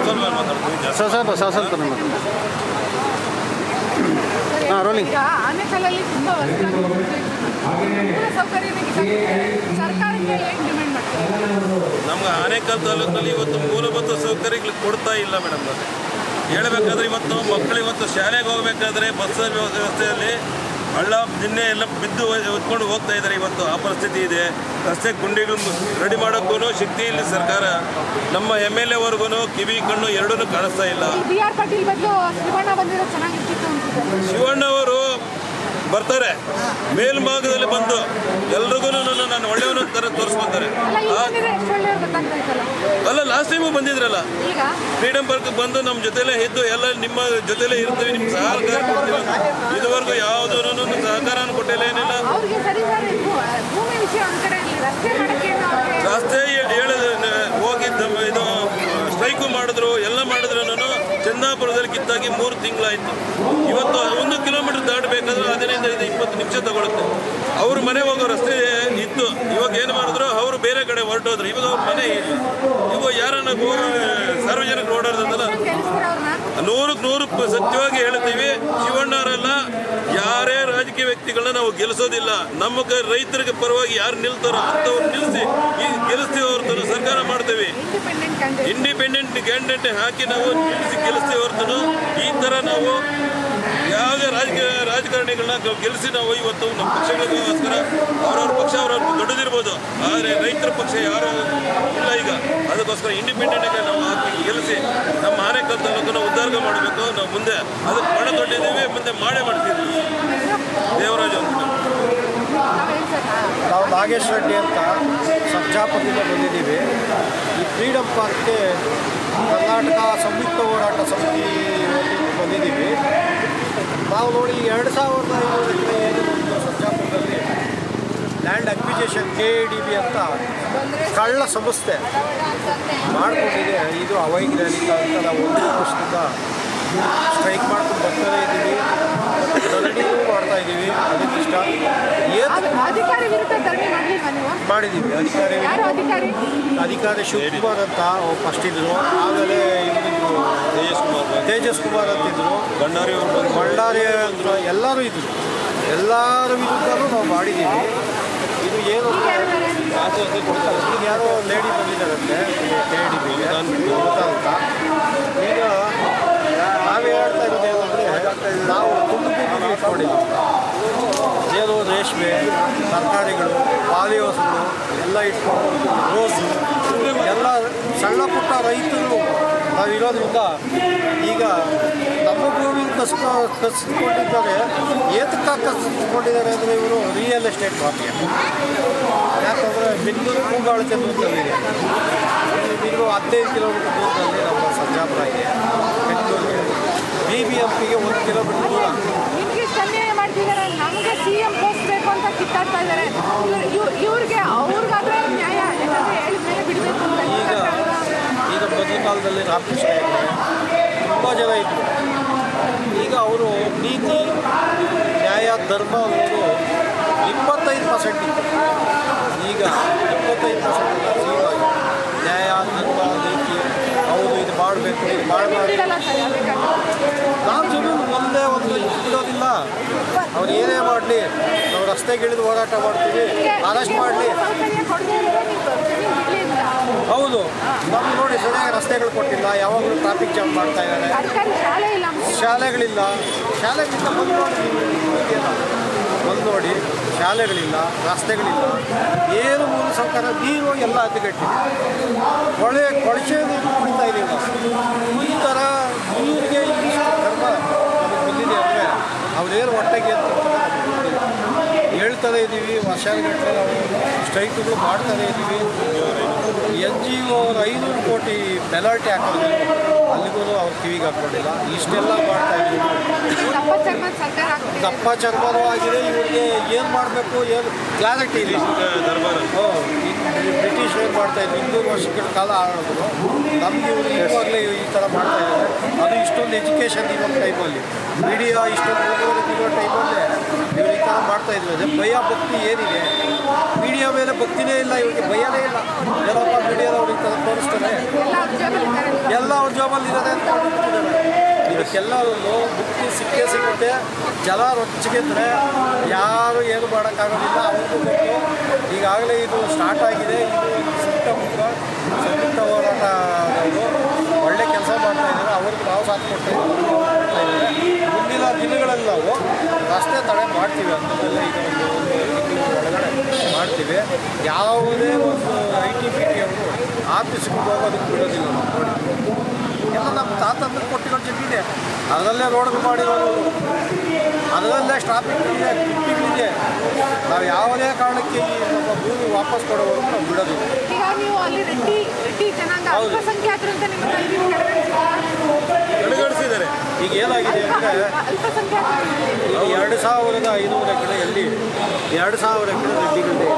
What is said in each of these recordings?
ಸ್ವಲ್ಪ ಹಾಂ ರೋಲಿಂಗ್. ಆನೆಕಲ್ಲಲ್ಲಿ ತುಂಬ ಸರ್ಕಾರಕ್ಕೆ ಏನು ಡಿಮ್ಯಾಂಡ್ ಮಾಡ್ತಾರೆ? ನಮ್ಗೆ ಆನೇಕಲ್ ತಾಲೂಕಿನಲ್ಲಿ ಇವತ್ತು ಮೂಲಭೂತ ಸೌಕರ್ಯಗಳು ಕೊಡ್ತಾ ಇಲ್ಲ ಮೇಡಮ್. ಹೇಳಬೇಕಾದ್ರೆ ಇವತ್ತು ಮಕ್ಕಳು ಇವತ್ತು ಶಾಲೆಗೆ ಹೋಗಬೇಕಾದ್ರೆ ಬಸ್ ವ್ಯವಸ್ಥೆಯಲ್ಲಿ ಹಳ್ಳ ದಿನ್ನೆ ಎಲ್ಲ ಬಿದ್ದು ಹೊತ್ಕೊಂಡು ಹೋಗ್ತಾ ಇದ್ದಾರೆ. ಇವತ್ತು ಆ ಪರಿಸ್ಥಿತಿ ಇದೆ. ರಸ್ತೆ ಗುಂಡಿಗಳು ರೆಡಿ ಮಾಡೋಕ್ಕೂ ಶಕ್ತಿ ಇಲ್ಲ ಸರ್ಕಾರ. ನಮ್ಮ MLA ವರ್ಗೂ ಕಿವಿ ಕಣ್ಣು ಎರಡೂ ಕಾಣಿಸ್ತಾ ಇಲ್ಲ. ಶಿವಣ್ಣ ಅವರು ಬರ್ತಾರೆ, ಮೇಲ್ಭಾಗದಲ್ಲಿ ಬಂದು ಎಲ್ರಿಗೂ ನಾನು ಒಳ್ಳೆಯವನು ಥರ ತೋರಿಸ್ಕೊತಾರೆ. ಅಲ್ಲ, ಲಾಸ್ಟ್ ಟೈಮು ಬಂದಿದ್ರಲ್ಲ, ಫ್ರೀಡಮ್ ಪಾರ್ಕ್ ಬಂದು ನಮ್ಮ ಜೊತೆಲೇ ಇದ್ದು ಎಲ್ಲ ನಿಮ್ಮ ಜೊತೆಲೇ ಇರ್ತೀವಿ, ನಿಮ್ಮ ಸಹಕಾರ ಕೊಡ್ತೀವಿ. ಇದುವರೆಗೂ ಯಾವುದೂ ಸಹಕಾರ ಕೊಟ್ಟಿಲ್ಲ, ಏನಿಲ್ಲ. ರಸ್ತೆ ಹೋಗಿ ಇದು ಸ್ಟ್ರೈಕು ಮಾಡಿದ್ರು, ಎಲ್ಲ ಮಾಡಿದ್ರು. ಚಂದಾಪುರದಲ್ಲಿ ಕಿತ್ತಾಗಿ 3 ತಿಂಗಳಾಯಿತು. ಇವತ್ತು 1 ಕಿಲೋಮೀಟರ್ ದಾಟಬೇಕಾದ್ರೆ 15-20 ನಿಮಿಷ ತಗೊಳುತ್ತೆ. ಅವ್ರ ಮನೆ ಹೋಗೋ ರಸ್ತೆ ಇತ್ತು, ಇವಾಗ ಏನು ಮಾಡಿದ್ರು, ಅವರು ಬೇರೆ ಕಡೆ ಹೊರಟೋದ್ರು. ಇವಾಗ ಅವ್ರ ಮನೆ ಇಲ್ಲ. ಇವಾಗ ಯಾರನ್ನ ಸಾರ್ವಜನಿಕರು ಓಡಾಡ್ದಲ್ಲ, 100% ಸತ್ಯವಾಗಿ ಹೇಳ್ತೀವಿ, ಶಿವಣ್ಣವರೆಲ್ಲ ಯಾರೇ ರಾಜಕೀಯ ವ್ಯಕ್ತಿಗಳನ್ನ ನಾವು ಗೆಲ್ಲಿಸೋದಿಲ್ಲ. ನಮ್ಮ ರೈತರಿಗೆ ಪರವಾಗಿ ಯಾರು ನಿಲ್ತಾರೋ ಅಂಥವ್ರು ನಿಲ್ಲಿಸಿ ಗೆಲ್ಲಿಸ್ತೀವಿ. ಹೊರತು ಸರ್ಕಾರ ಮಾಡ್ತೀವಿ. ಇಂಡಿಪೆಂಡೆಂಟ್ ಕ್ಯಾಂಡಿಡೇಟ್ ಹಾಕಿ ನಾವು ನಿಲ್ಲಿಸಿ ಗೆಲ್ಲಿಸ್ತೀವಿ. ಹೊರತು ಈ ಥರ ನಾವು ಯಾವುದೇ ರಾಜಕಾರಣಿಗಳನ್ನ ಗೆಲ್ಲಿಸಿ ನಾವು ಇವತ್ತು ನಮ್ಮ ಪಕ್ಷಗಳಿಗೋಸ್ಕರ ಅವ್ರವ್ರ ಪಕ್ಷ ಅವ್ರವ್ರು ದೊಡ್ಡದಿರ್ಬೋದು, ಆದರೆ ರೈತರ ಪಕ್ಷ ಯಾರೂ ಇಲ್ಲ ಈಗ. ಅದಕ್ಕೋಸ್ಕರ ಇಂಡಿಪೆಂಡೆಂಟಾಗಿ ನಾವು ಹಾಕಿ ಗೆಲ್ಲಿಸಿ ನಮ್ಮ ಆನೇಕಲ್ ತಾಲೂಕನ್ನು ಉದ್ಧಾರ ಮಾಡಬೇಕು. ನಾವು ಮುಂದೆ ಅದಕ್ಕೆ ಪಣ ತೊಟ್ಟಿದ್ದೀವಿ, ಮುಂದೆ ಮಾಡೇ ಮಾಡ್ತೀವಿ. ದೇವರಾಜ್ ಅಂತ ನಾವು ನಾಗೇಶ್ ರೆಡ್ಡಿ ಅಂತ ಸರ್ಜಾಪುರದಿಂದ ಬಂದಿದ್ದೀವಿ. ಈ ಫ್ರೀಡಮ್ ಪಾರ್ಕ್ಗೆ ಕರ್ನಾಟಕ ಸಂಯುಕ್ತ ಹೋರಾಟ ಸಮಿತಿ ಬಂದಿದ್ದೀವಿ. ನಾವು ನೋಡಿ 2500 ಎಕರೆ ಸರ್ಜಾಪುರದಲ್ಲಿ ಲ್ಯಾಂಡ್ ಅಕ್ವಿಜೇಷನ್ KADB ಅಂತ ಕಳ್ಳ ಸಂಸ್ಥೆ ಮಾಡಿಕೊಂಡಿದೆ. ಇದು ಅವೈಜ್ಞಾನಿಕ ಅಂತ ನಾವು 1 ವರ್ಷದಿಂದ ಸ್ಟ್ರೈಕ್ ಮಾಡ್ಕೊಂಡು ಬರ್ತಾನೆ ಇದ್ದೀವಿ, ಧರಣಿಯೂ ಮಾಡ್ತಾ ಇದ್ದೀವಿ. ಅದಕ್ಕಿಷ್ಟ ಮಾಡಿದ್ದೀವಿ. ಅಧಿಕಾರಿ ಶಿವಕುಮಾರ್ ಅಂತ ಫಸ್ಟ್ ಇದ್ದರು, ಆಮೇಲೆ ತೇಜಸ್ ಕುಮಾರ್ ಅಂತಿದ್ರು, ಭಂಡಾರಿ ಅಂದರು, ಎಲ್ಲರೂ ಇದ್ದರು. ಎಲ್ಲರ ವಿರುದ್ಧನೂ ನಾವು ಮಾಡಿದ್ದೀವಿ. ಇದು ಏನು ಈಗ ಯಾರೋ ಲೇಡಿ ಬಂದಿದ್ದಾರಂತೆ KADB ಅಂತ. ಈಗ ನಾವೇ ಹೇಳ್ತಾ ಇರೋದು ಏನಂದರೆ, ನಾವು ತುಮಕೂರು ಇಟ್ಕೊಂಡಿದ್ದೀವಿ. ಏನು ರೇಷ್ಮೆ, ತರಕಾರಿಗಳು, ಪಾಲಿಹೌಸ್ಗಳು ಎಲ್ಲ ಇಟ್ಕೊಂಡು ರೋಸು ಎಲ್ಲ ಸಣ್ಣ ಪುಟ್ಟ ರೈತರು ನಾವಿರೋದ್ರಿಂದ ಈಗ ನಮ್ಮ ಭೂಮಿ ಕಸಿದುಕೊಂಡಿದ್ದಾರೆ. ಏತಕ್ಕಾಗಿ ಕಸಿದುಕೊಂಡಿದ್ದಾರೆ ಅಂದರೆ ಇವರು ರಿಯಲ್ ಎಸ್ಟೇಟ್ ಮಾಫಿಯಾ. ಯಾಕಂದರೆ ಬೆಂಗಳೂರು ಕೂಗಾಳಿಕೆ ದೂರದಲ್ಲಿದೆ. ಇದು 15 ಕಿಲೋಮೀಟರ್ ದೂರದಲ್ಲಿ ನಮ್ಮ ಸರ್ಜಾಪುರ ಇದೆ. ಬೆಂಗಳೂರಿಗೆ BBMPಗೆ 1 ಕಿಲೋಮೀಟರ್ ದೂರ. ನಮಗೆ CM ಪೋಸ್ಟ್ ಬೇಕು ಅಂತ ಕಿತ್ತಾಡ್ತಾ ಇದ್ದಾರೆ. ಇವ್ರಿಗೆ ಅವ್ರಿಗಾದ್ರೆ ನ್ಯಾಯ ಬಿಡಬೇಕು ಅಂತ. ಈಗ ಮೊದಲ ಕಾಲದಲ್ಲಿ ರಾಮಕೃಷ್ಣ ಹೆಗಡೆ ತುಂಬ ಜನ ಇದ್ದರು. ಈಗ ಅವರು ನೀತಿ, ನ್ಯಾಯ, ಧರ್ಮ ಅನ್ನೋದು 25% ಇತ್ತು. ಈಗ 25% ನ್ಯಾಯ, ಧರ್ಮ, ನೀತಿ, ಹೌದು ಇದು ಮಾಡಬೇಕು, ಇದು ಮಾಡಬಾರ್ದು. ನಾವು ಜಮೀನು ಒಂದೇ ಒಂದು ಬಿಡೋದಿಲ್ಲ. ಅವ್ರು ಏನೇ ಮಾಡಲಿ, ನಾವು ರಸ್ತೆಗಿಳಿದು ಹೋರಾಟ ಮಾಡ್ತೀವಿ, ಅರೆಸ್ಟ್ ಮಾಡಲಿ. ಹೌದು, ನಮ್ಗೆ ನೋಡಿ ಸರಿಯಾಗಿ ರಸ್ತೆಗಳು ಕೊಟ್ಟಿಲ್ಲ, ಯಾವಾಗಲೂ ಟ್ರಾಫಿಕ್ ಜಾಮ್ ಮಾಡ್ತಾ ಇದ್ದಾರೆ. ಶಾಲೆಗಳಿಲ್ಲ. ಶಾಲೆಗಳಿಂದ ಬಂದು ನೋಡಿ, ಶಾಲೆಗಳಿಲ್ಲ, ರಸ್ತೆಗಳಿಲ್ಲ, ಏನು ಮೂಲ ಸೌಕರ್ಯ, ನೀರು ಎಲ್ಲ ಅತಿಗಟ್ಟಿದೆ. ಕೊಳಚೆ ನೀರು ಕುಡಿತಾ ಇದ್ದೀವಿ ನಾವು. ಈ ಥರ ನೀರಿಗೆ ಇಷ್ಟು ಕರ್ಮ ನಮಗೆ ಬಂದಿದೆ ಅಂದರೆ ಅವ್ರೇನು ಹೊಟ್ಟೆಗೆ ಅಂತ ಹೇಳ್ತಾನೆ ಇದ್ದೀವಿ. ವರ್ಷಗಟ್ಟಲೆ ನಾವು ಸ್ಟ್ರೈಕ್ಗಳು ಮಾಡ್ತಾನೆ ಇದ್ದೀವಿ. NGO 500 ಕೋಟಿ ಪೆನಾಲ್ಟಿ ಹಾಕೋದು, ಅಲ್ಲಿಗೂ ಅವ್ರು ಕಿವಿಗೆ ಹಾಕ್ಕೊಂಡಿಲ್ಲ. ಇಷ್ಟೆಲ್ಲ ಮಾಡ್ತಾ ಇದ್ದೀವಿ. ದಪ್ಪ ಚರ್ಮನೂ ಆಗಿದೆ. ಇವರಿಗೆ ಏನು ಮಾಡಬೇಕು, ಏನು ಕ್ಲಾರಿಟಿ ಇಲ್ಲ. ಬ್ರಿಟಿಷ್ ಏನು ಮಾಡ್ತಾಯಿದ್ರು, 200 ವರ್ಷಗಳ ಕಾಲ ಆಡೋದು. ನಮಗೆ ಇವರು ಇವಾಗಲೇ ಈ ಥರ ಮಾಡ್ತಾ ಇದ್ದಾರೆ. ಅದು ಇಷ್ಟೊಂದು ಎಜುಕೇಷನ್ ಇರೋ ಟೈಮಲ್ಲಿ, ಮೀಡಿಯಾ ಇಷ್ಟೊಂದು ಇರೋ ಟೈಮಲ್ಲಿ ಇವರು ಈ ಥರ ಮಾಡ್ತಾ ಇದ್ವಿ ಅದೇ ಭಯ ಭಕ್ತಿ ಏನಿದೆ ಮೀಡಿಯಾ ಮೇಲೆ ಭಕ್ತಿನೇ ಇಲ್ಲ, ಇವರಿಗೆ ಭಯನೇ ಇಲ್ಲ. ಏನಪ್ಪ ಮೀಡಿಯಾದವ್ರು ಈ ಥರ ತೋರಿಸ್ತಾರೆ, ಎಲ್ಲ ಅವ್ರ ಜಾಬಲ್ಲಿ ಇರೋದೆ ಅಂತ ಅಂದ್ಬಿಟ್ಟಿದ್ದಾರೆ. ಇದಕ್ಕೆಲ್ಲ ಒಂದು ಬುಕ್ತಿ ಸಿಕ್ಕೇ ಸಿಗುತ್ತೆ. ಜಲ ರೊಚ್ಚಿಗೆದ್ರೆ ಯಾರು ಏನು ಮಾಡೋಕ್ಕಾಗೋದಿಲ್ಲ. ಅವ್ರಿಗೂ ಗೊತ್ತು ಈಗಾಗಲೇ ಇದು ಸ್ಟಾರ್ಟ್ ಆಗಿದೆ. ಇದು ಸಂಯುಕ್ತ ಹೋರಾಟದವರು ಒಳ್ಳೆ ಕೆಲಸ ಮಾಡ್ತಾ ಇದ್ದಾರೆ. ಅವ್ರಿಗೆ ನಾವು ಸಾಥ್ ಕೊಡ್ತಾ ಇದ್ದೀವಿ. ಮುಂದಿನ ದಿನಗಳಲ್ಲಿ ನಾವು ರಸ್ತೆ ತಡೆ ಮಾಡ್ತೀವಿ ಅಂಥದ್ದೆಲ್ಲ ಈಗ ಒಂದು ಒಳಗಡೆ ಮಾಡ್ತೀವಿ. ಯಾವುದೇ ಒಂದು ITBT ಅವರು ಆಫೀಸ್ಗೆ ಹೋಗೋದಕ್ಕೆ ಬಿಡೋದಿಲ್ಲ. ನೋಡಿ ಎಲ್ಲ ನಮ್ಮ ತಾತಂದ್ರೆ ಕೊಟ್ಟಿರೋ ಜಮೀನೆ, ಅದರಲ್ಲೇ ರೋಡ್ಗಳು ಮಾಡಿರೋದು, ಅದರಲ್ಲೇ ಸ್ಟಾಪಿಂಗ್ ಇದೆ, ಕಿಟ್ಟಿಗಳಿದೆ. ನಾವು ಯಾವುದೇ ಕಾರಣಕ್ಕೆ ಈ ನಮ್ಮ ಭೂಮಿ ವಾಪಸ್ ಕೊಡೋದು ನಾವು ಬಿಡೋದಿಲ್ಲ. ಈಗ ನೀವು ಅಲ್ಲಿ ರೆಡ್ಡಿ ಜನಾಂಗ ಅಲ್ಪಸಂಖ್ಯಾತರು ಅಂತ ನಿಮ್ಮ ಕಡೆಗಣಿಸಿದ್ದಾರೆ. ಈಗ ಏನಾಗಿದೆ ಅಂದರೆ ಈಗ 2500 ಎಕರೆಯಲ್ಲಿ 2000 ಎಕರೆ ರೆಡ್ಡಿಗಳಿದೆ.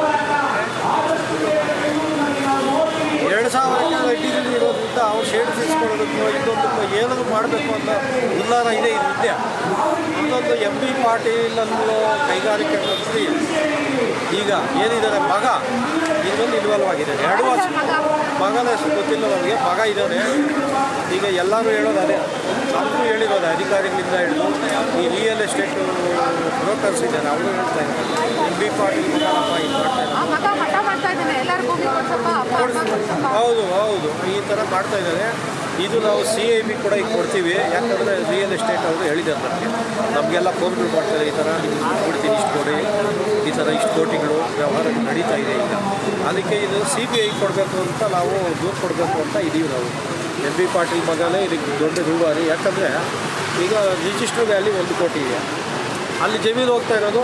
2000 ಎಕರೆ ರೆಡ್ಡಿಗಳು ಇರೋದ್ರಿಂದ ಅವ್ರು ಶೇಡ್ ಸಿಸ್ಕೊಳ್ಳೋದಕ್ಕೂ ಇದೊಂದು ಏನಾದರೂ ಮಾಡಬೇಕು ಅಂತ ಉಲ್ಲಾರ ಇದೆ. ಇದು ವಿದ್ಯೆ ಇನ್ನೊಂದು MB ಪಾಟೀಲ್ ಅನ್ನೋ ಕೈಗಾರಿಕೆ ಮಂತ್ರಿ ಈಗ ಏನಿದ್ದಾರೆ ಮಗ ಇದೊಂದು ಇನ್ವಾಲ್ವ್ ಆಗಿದ್ದಾರೆ. 2 ವರ್ಷ ಮಗನೇ ಗೊತ್ತಿಲ್ಲ ನಮಗೆ, ಮಗ ಇದ್ದಾರೆ. ಈಗ ಎಲ್ಲರೂ ಹೇಳೋದು ಅದೇ, ನಮಗೂ ಹೇಳಿರೋದು ಅಧಿಕಾರಿಗಳಿಂದ ಹಿಡಿದು ಈ ರಿಯಲ್ ಎಸ್ಟೇಟ್ ಬ್ರೋಕರ್ಸ್ ಇದ್ದಾರೆ, ಅವರು ಹೇಳ್ತಾ ಇದ್ದಾರೆ MB ಪಾಟೀಲ್ ಮಗನಪ್ಪ ಇದು ಮಾಡ್ತಾ ಇದ್ದಾರೆ. ಹೌದು ಹೌದು ಈ ಥರ ಮಾಡ್ತಾ ಇದ್ದಾರೆ. ಇದು ನಾವು CIB ಕೂಡ ಈಗ ಕೊಡ್ತೀವಿ. ಯಾಕಂದರೆ ರಿಯಲ್ ಎಸ್ಟೇಟ್ ಅವರು ಹೇಳಿದ್ದಾರೆ ನಮಗೆಲ್ಲ ಫೋನ್ಗಳು ಮಾಡ್ತಾರೆ, ಈ ಥರ ಕೊಡ್ತೀನಿ ಇಷ್ಟು ಕೊಡಿ, ಈ ಥರ ಇಷ್ಟು ಕೋಟಿಗಳು ವ್ಯವಹಾರ ನಡೀತಾ ಇದೆ ಈಗ. ಅದಕ್ಕೆ ಇದು CBI ಕೊಡಬೇಕು ಅಂತ ನಾವು ದೂರು ಕೊಡಬೇಕು ಅಂತ ಇದ್ದೀವಿ ನಾವು. MB ಪಾಟೀಲ್ ಮಗನೇ ಇದಕ್ಕೆ ದೊಡ್ಡ ರೂವಾರಿ. ಯಾಕಂದರೆ ಈಗ ರಿಜಿಸ್ಟರ್ ವ್ಯಾಲಿ 1 ಕೋಟಿ ಇದೆ, ಅಲ್ಲಿ ಜಮೀನು ಹೋಗ್ತಾ ಇರೋದು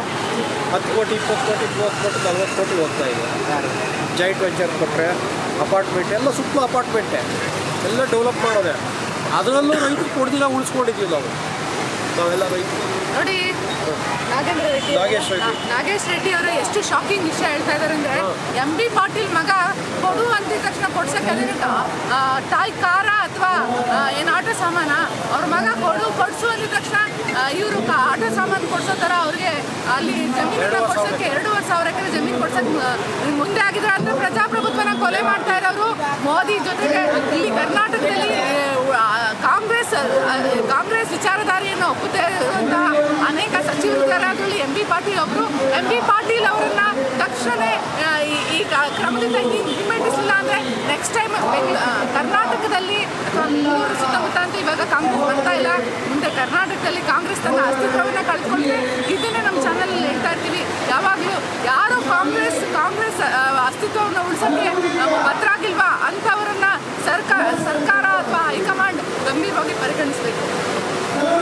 10 ಕೋಟಿ 20 ಕೋಟಿ 30 ಕೋಟಿ 40 ಕೋಟಿ ಹೋಗ್ತಾ ಇದೆ. ಜಾಯಿಂಟ್ ವೆಂಚರ್ ಕೊಟ್ಟರೆ ಅಪಾರ್ಟ್ಮೆಂಟ್ ಎಲ್ಲ ಸುತ್ತಲೂ ಅಪಾರ್ಟ್ಮೆಂಟೇ ಎಲ್ಲ ಡೆವಲಪ್ ಮಾಡೋದೆ. ಅದರಲ್ಲೂ ರೈತರು ಕೊಡ್ದಿಲ್ಲ ಉಳಿಸ್ಕೊಂಡಿದ್ವಿ ನಾವೆಲ್ಲ ರೈತರು. ನೋಡಿ ನಾಗೇಶ್ ರೆಡ್ಡಿ ಅವರು ಎಷ್ಟು ಶಾಕಿಂಗ್ ವಿಷಯ ಹೇಳ್ತಾ ಇದ್ದಾರೆ ಅಂದರೆ MB ಪಾಟೀಲ್ ಮಗ ಕೊಡು ಅಂದಿದ ತಕ್ಷಣ ಕೊಡ್ಸೋಕೆ ಟಾಯ್ ಕಾರ ಅಥವಾ ಏನು ಆಟೋ ಸಾಮಾನ ಅವ್ರ ಮಗ ಕೊಡಿಸು ಅಂದಿದ ತಕ್ಷಣ ಇವರು ಆಟೋ ಸಾಮಾನು ಕೊಡ್ಸೋ ಥರ ಅವ್ರಿಗೆ ಅಲ್ಲಿ ಜಮೀನನ್ನ ಕೊಡ್ಸೋಕ್ಕೆ 2,000 ಎಕರೆ ಜಮೀನು ಕೊಡ್ಸೋಕ್ಕೆ ಮುಂದೆ ಆಗಿದ್ರೆ ಅಂದರೆ ಪ್ರಜಾಪ್ರಭುತ್ವನ ಕೊಲೆ ಮಾಡ್ತಾ ಇರೋರು ಮೋದಿ ಜೊತೆಗೆ ಇಲ್ಲಿ ಕರ್ನಾಟಕದಲ್ಲಿ ಕಾಂಗ್ರೆಸ್ ವಿಚಾರಧಾರೆಯನ್ನು ಒಪ್ಪುತ್ತಾ ಇರುವಂತಹ ಅನೇಕ ಸಚಿವರಿದ್ದಾರೆ. ಅದರಲ್ಲಿ MB ಪಾಟೀಲ್ ಒಬ್ಬರು. MB ಪಾಟೀಲ್ ಅವರನ್ನ ತಕ್ಷಣ ಈ ಕ್ರಮದಿಂದ ಹಿಮ್ಮೆಟ್ಟಿಸಲಿಲ್ಲ ಅಂದರೆ ನೆಕ್ಸ್ಟ್ ಟೈಮ್ ಕರ್ನಾಟಕದಲ್ಲಿ ಅಥವಾ ಬೆಂಗಳೂರು ಸುತ್ತಮುತ್ತ ಅಂತ ಇವಾಗ ಕಾಂಗ್ರೆಸ್ ಬರ್ತಾ ಇಲ್ಲ, ಮುಂದೆ ಕರ್ನಾಟಕದಲ್ಲಿ ಕಾಂಗ್ರೆಸ್ ತನ್ನ ಅಸ್ತಿತ್ವವನ್ನು ಕಳ್ಕೊಂಡ್ರೆ ಇದನ್ನೇ ನಮ್ಮ ಚಾನಲಲ್ಲಿ ಹೇಳ್ತಾ ಇರ್ತೀವಿ. ಯಾವಾಗಲೂ ಯಾರು ಕಾಂಗ್ರೆಸ್ ಅಸ್ತಿತ್ವವನ್ನು ಉಳಿಸೋಕ್ಕೆ ಬದ್ಧರಾಗಿಲ್ವಾ ಅಂಥವರನ್ನ ಸರ್ಕಾರ ಅಥವಾ ಹೈಕಮಾಂಡ್ ಗಂಭೀರವಾಗಿ ಪರಿಗಣಿಸಬೇಕು.